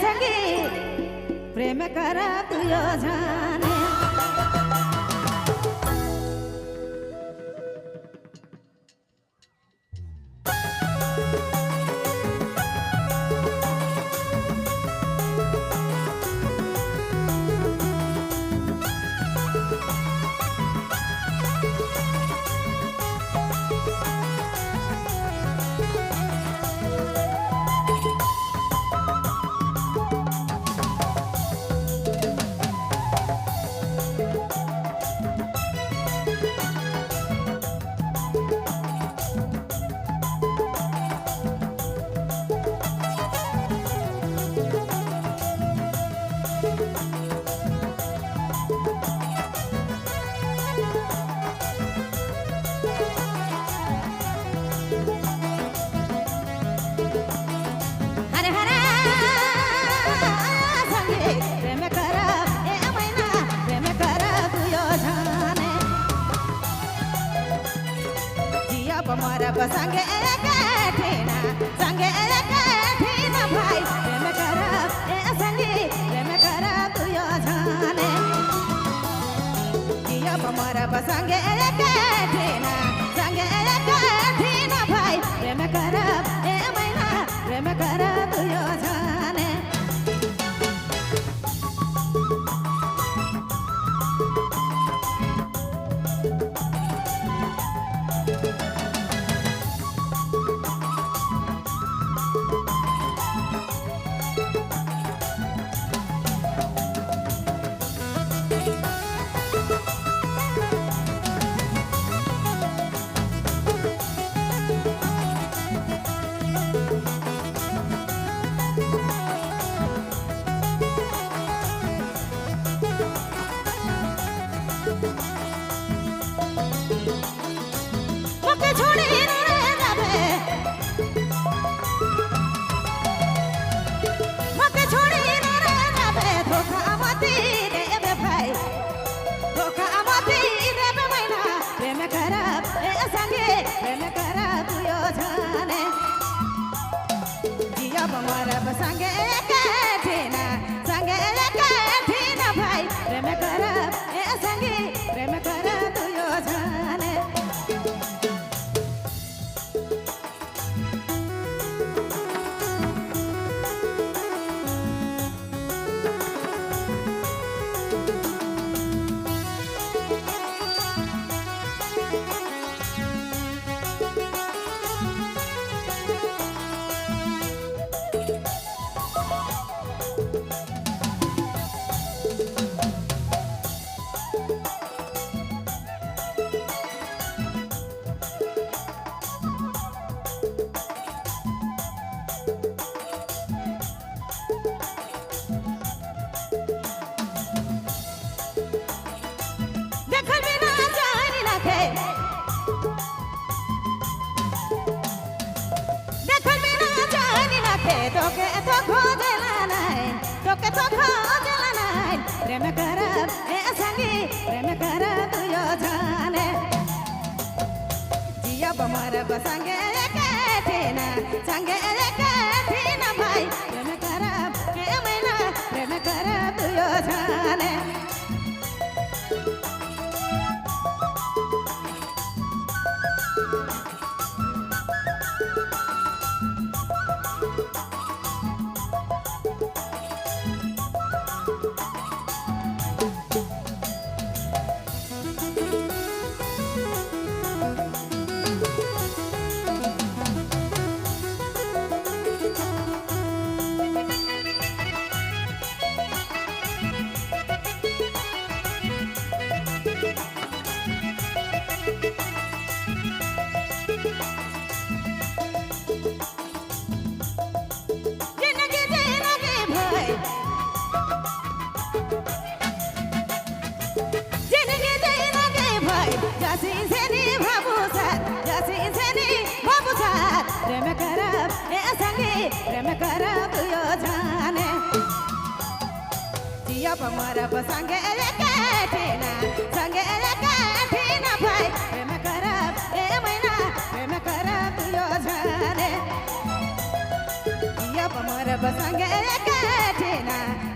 संगी प्रेम कर तुयो जाने संगे संगे भाई प्रेम कर संगी प्रेम कर तुयो जाने जिया बमर संगे संगे भाई प्रेम कर मैना प्रेम कर तुयो जाने संगे संगे भाई प्रेम कर संगे प्रेम कर तुयो जाने प्रेम कर संगी प्रेम कर तुयो जाने जिया बमर संगे संगे भाई प्रेम कर मैना प्रेम कर तुयो जाने प्रेम कर संगे प्रेम कर तुयो जाने जिया बमर संगे संगे भाई प्रेम कर मैना प्रेम कर तुयो जाने जिया মোর বসঙ্গে কাটে না